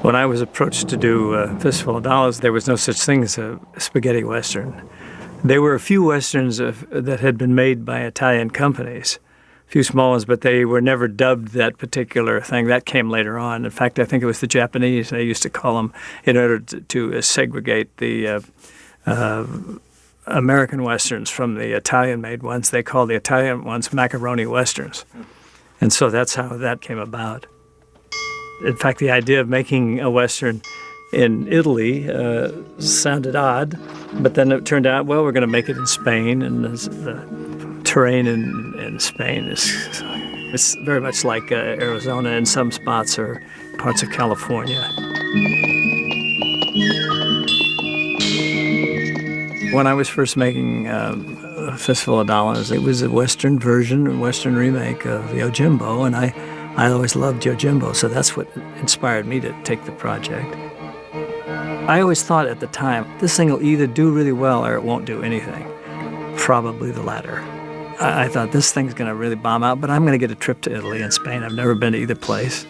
When I was approached to do Fistful of Dollars, there was no such thing as a spaghetti Western. There were a few Westerns that had been made by Italian companies, a few small ones, but they were never dubbed that particular thing. That came later on. In fact, I think it was the Japanese, they used to call them, in order to segregate the American Westerns from the Italian-made ones. They called the Italian ones macaroni Westerns. And so that's how that came about. In fact, the idea of making a Western in Italy sounded odd, but then it turned out, well, we're going to make it in Spain, and the terrain in Spain it's very much like Arizona in some spots or parts of California. When I was first making A Fistful of Dollars, it was a Western version, a Western remake of Yojimbo, and I always loved Yojimbo, so that's what inspired me to take the project. I always thought at the time, this thing will either do really well or it won't do anything. Probably the latter. I thought this thing's going to really bomb out, but I'm going to get a trip to Italy and Spain. I've never been to either place.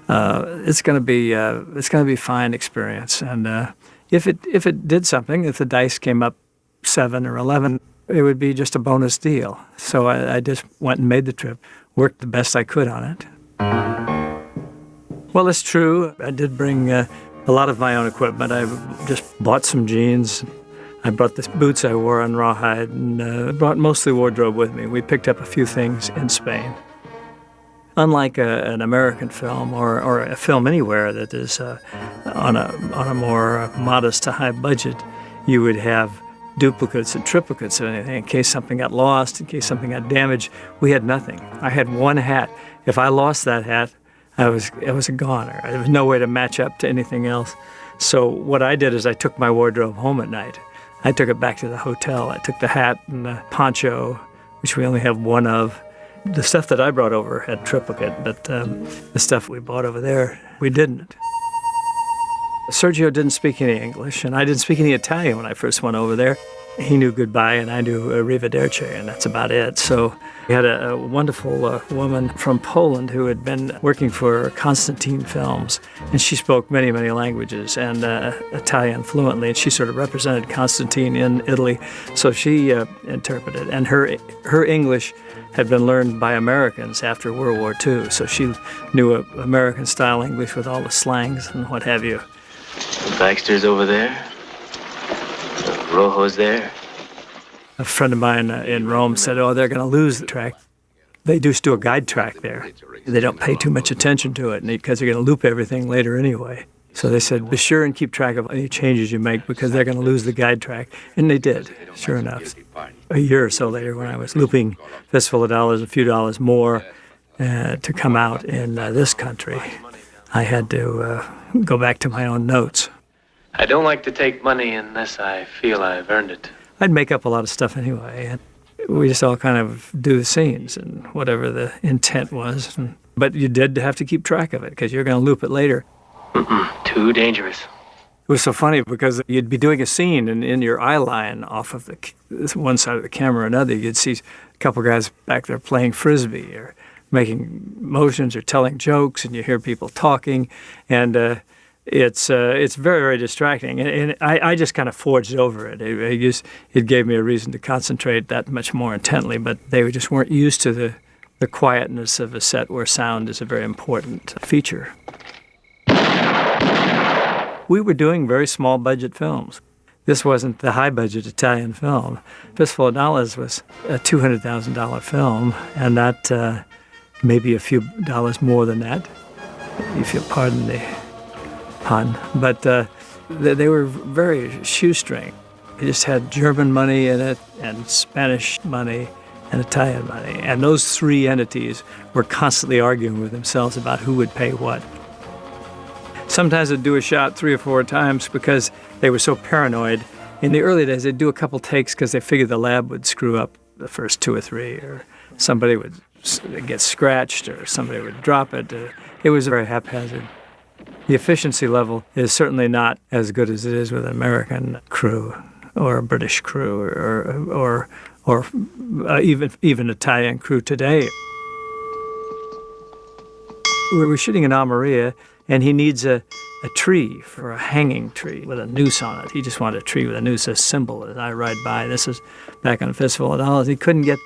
It's going to be a fine experience, and if it did something, if the dice came up 7 or 11, it would be just a bonus deal. So I just went and made the trip, worked the best I could on it. Well, it's true. I did bring a lot of my own equipment. I just bought some jeans. I brought the boots I wore on rawhide, and brought most of the wardrobe with me. We picked up a few things in Spain. Unlike an American film or a film anywhere that is on a more modest to high budget, you would have duplicates and triplicates of anything in case something got lost, in case something got damaged. We had nothing. I had one hat. If I lost that hat, I was a goner. There was no way to match up to anything else. So what I did is I took my wardrobe home at night. I took it back to the hotel. I took the hat and the poncho, which we only have one of. The stuff that I brought over had triplicate, but the stuff we bought over there, we didn't. Sergio didn't speak any English, and I didn't speak any Italian when I first went over there. He knew goodbye, and I knew arrivederci, and that's about it. So we had a wonderful woman from Poland who had been working for Constantine Films, and she spoke many, many languages, and Italian fluently, and she sort of represented Constantine in Italy. So she interpreted, and her English had been learned by Americans after World War II, so she knew American-style English with all the slangs and what have you. Baxter's over there. Rojo's there. A friend of mine in Rome said, oh, they're going to lose the track. They just do a guide track there. They don't pay too much attention to it because they're going to loop everything later anyway. So they said, be sure and keep track of any changes you make because they're going to lose the guide track. And they did, sure enough. A year or so later, when I was looping Fistful of Dollars, a few dollars more to come out in this country, I had to go back to my own notes. I don't like to take money unless I feel I've earned it. I'd make up a lot of stuff anyway. And we just all kind of do the scenes and whatever the intent was. But you did have to keep track of it because you're going to loop it later. Too dangerous. It was so funny because you'd be doing a scene and in your eye line off of this one side of the camera or another, you'd see a couple guys back there playing Frisbee or making motions or telling jokes, and you hear people talking, and it's very, very distracting. And I just kind of forged over it. It gave me a reason to concentrate that much more intently, but they just weren't used to the quietness of a set where sound is a very important feature. We were doing very small budget films. This wasn't the high budget Italian film. Fistful of Dollars was a $200,000 film, and that maybe a few dollars more than that, if you'll pardon the pun. But they were very shoestring. They just had German money in it, and Spanish money, and Italian money. And those three entities were constantly arguing with themselves about who would pay what. Sometimes they'd do a shot 3 or 4 times because they were so paranoid. In the early days, they'd do a couple takes because they figured the lab would screw up the first 2 or 3, or somebody would get scratched, or somebody would drop it. It was very haphazard. The efficiency level is certainly not as good as it is with an American crew or a British crew or even Italian crew today. We were shooting in Almeria, and he needs a a tree for a hanging tree with a noose on it. He just wanted a tree with a noose, a symbol as I ride by. This is back on a Fistful of Dollars. He couldn't get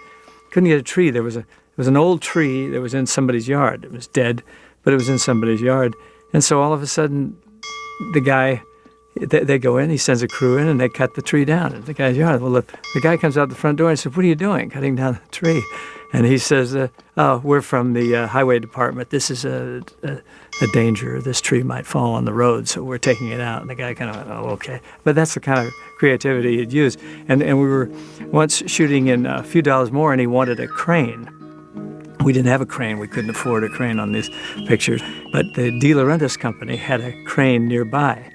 a tree. There was an old tree that was in somebody's yard. It was dead, but it was in somebody's yard. And so all of a sudden, the guy, they go in, he sends a crew in, and they cut the tree down in the guy's yard. Well, the guy comes out the front door and says, "What are you doing, cutting down the tree?" And he says, "Oh, we're from the highway department. This is a danger. This tree might fall on the road, so we're taking it out." And the guy kind of went, "Oh, okay." But that's the kind of creativity he'd use. And we were once shooting in A Few Dollars More, and he wanted a crane. We didn't have a crane. We couldn't afford a crane on these pictures. But the De Laurentiis company had a crane nearby.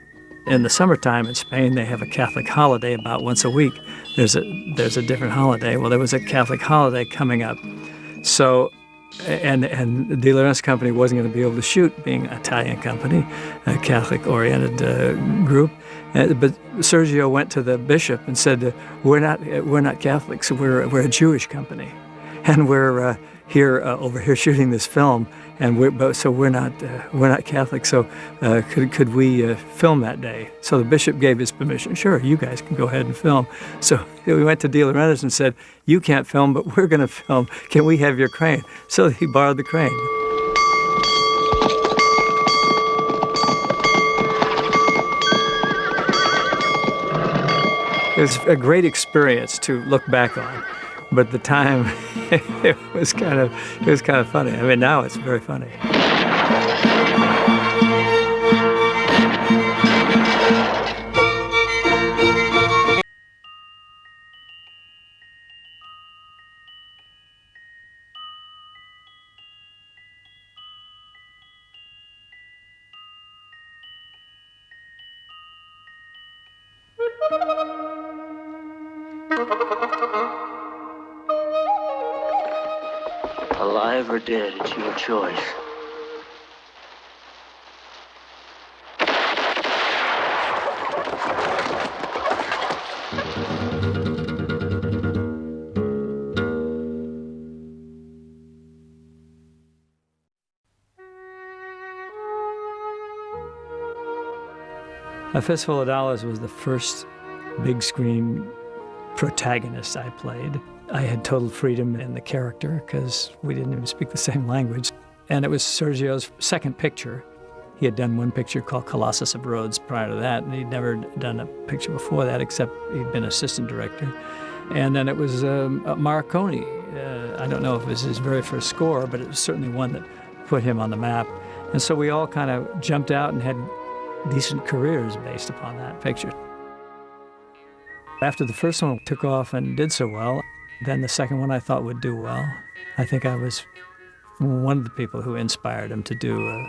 In the summertime in Spain, they have a Catholic holiday about once a week. There's a different holiday. Well, there was a Catholic holiday coming up. So, and the De Laurentiis company wasn't going to be able to shoot, being an Italian company, a Catholic-oriented group. But Sergio went to the bishop and said, "We're not Catholics. We're a Jewish company, and we're over here shooting this film, and we're not Catholic. So could we film that day?" So the bishop gave his permission. "Sure, you guys can go ahead and film." So we went to De Laurentiis and said, "You can't film, but we're going to film. Can we have your crane?" So he borrowed the crane. It was a great experience to look back on, but at the time it was kind of funny. I mean, now it's very funny. Alive or dead, it's your choice. A Fistful of Dollars was the first big screen protagonist I played. I had total freedom in the character because we didn't even speak the same language. And it was Sergio's second picture. He had done one picture called Colossus of Rhodes prior to that, and he'd never done a picture before that except he'd been assistant director. And then it was Marconi. I don't know if it was his very first score, but it was certainly one that put him on the map. And so we all kind of jumped out and had decent careers based upon that picture. After the first one took off and did so well, then the second one I thought would do well. I think I was one of the people who inspired him to do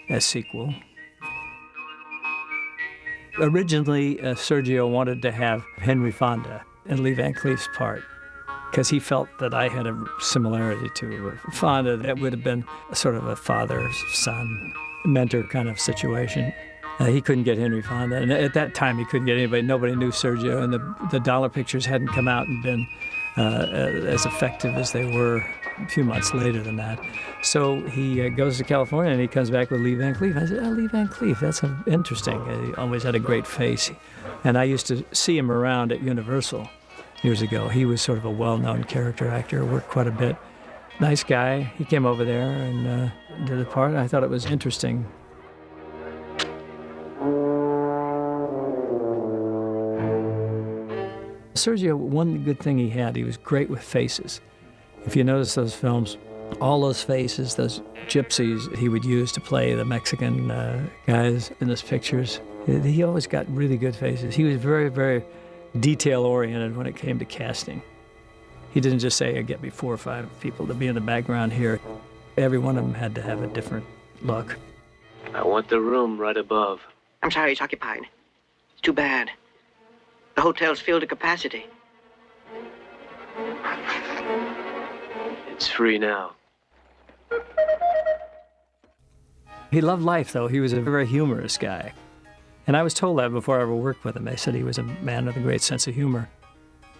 a sequel. Originally, Sergio wanted to have Henry Fonda in Lee Van Cleef's part because he felt that I had a similarity to Fonda. That would have been sort of a father-son, mentor kind of situation. He couldn't get Henry Fonda, and at that time he couldn't get anybody. Nobody knew Sergio, and the dollar pictures hadn't come out and been as effective as they were a few months later than that. So he goes to California, and he comes back with Lee Van Cleef. I said, "Oh, Lee Van Cleef, that's interesting." He always had a great face. And I used to see him around at Universal years ago. He was sort of a well-known character actor, worked quite a bit. Nice guy. He came over there and did the part. I thought it was interesting. Sergio, one good thing he had, he was great with faces. If you notice those films, all those faces, those gypsies he would use to play the Mexican guys in his pictures, he always got really good faces. He was very, very detail-oriented when it came to casting. He didn't just say, "Get me 4 or 5 people to be in the background here." Every one of them had to have a different look. I want the room right above. I'm sorry, it's occupied. It's too bad. The hotel's filled to capacity. It's free now. He loved life, though. He was a very humorous guy. And I was told that before I ever worked with him. They said he was a man with a great sense of humor.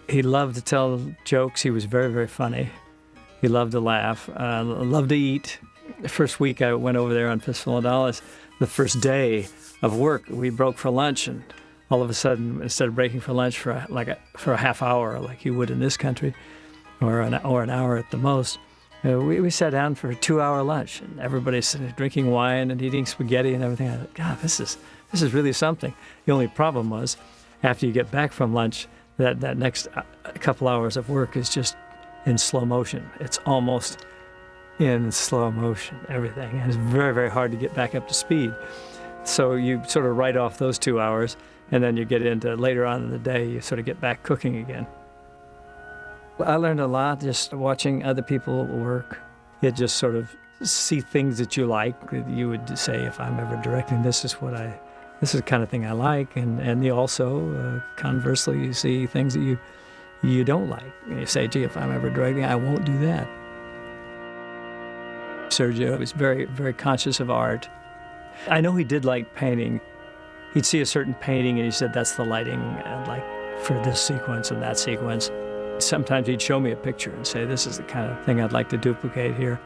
He loved to tell jokes. He was very, very funny. He loved to laugh, loved to eat. The first week I went over there on Fistful of Dollars, The first day of work, we broke for lunch, and all of a sudden, instead of breaking for lunch for a half hour like you would in this country, or an hour at the most, we sat down for a 2-hour lunch, and everybody's sitting drinking wine and eating spaghetti and everything. I thought, God, this is really something. The only problem was, after you get back from lunch, that next couple hours of work is just in slow motion. It's almost in slow motion, everything. And it's very, very hard to get back up to speed. So you sort of write off those 2 hours, and then you get into later on in the day, you sort of get back cooking again. I learned a lot just watching other people work. You just sort of see things that you like. You would say, if I'm ever directing, this is the kind of thing I like. And you also, conversely, you see things that you don't like. And you say, gee, if I'm ever directing, I won't do that. Sergio was very, very conscious of art. I know he did like painting. He'd see a certain painting and he said, that's the lighting I'd like for this sequence and that sequence. Sometimes he'd show me a picture and say, this is the kind of thing I'd like to duplicate here.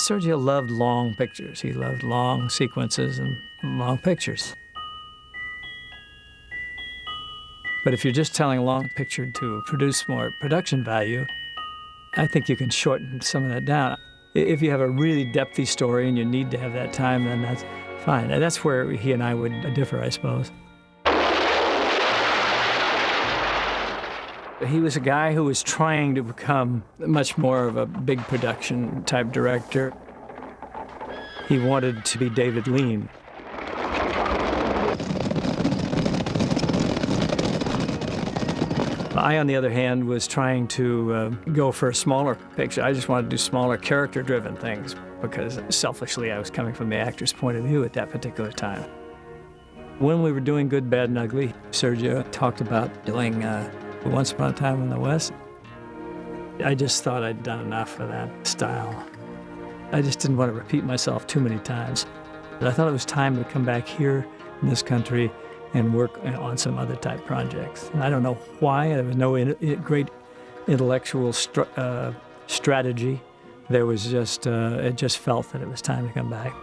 Sergio loved long pictures. He loved long sequences and long pictures. But if you're just telling a long picture to produce more production value, I think you can shorten some of that down. If you have a really depthy story and you need to have that time, then that's fine. And that's where he and I would differ, I suppose. He was a guy who was trying to become much more of a big production type director. He wanted to be David Lean. I, on the other hand, was trying to go for a smaller picture. I just wanted to do smaller character-driven things because selfishly I was coming from the actor's point of view at that particular time. When we were doing Good, Bad, and Ugly, Sergio talked about doing Once Upon a Time in the West. I just thought I'd done enough of that style. I just didn't want to repeat myself too many times. I thought it was time to come back here in this country and work on some other type projects. And I don't know why. There was no great intellectual strategy. There was just, it just felt that it was time to come back.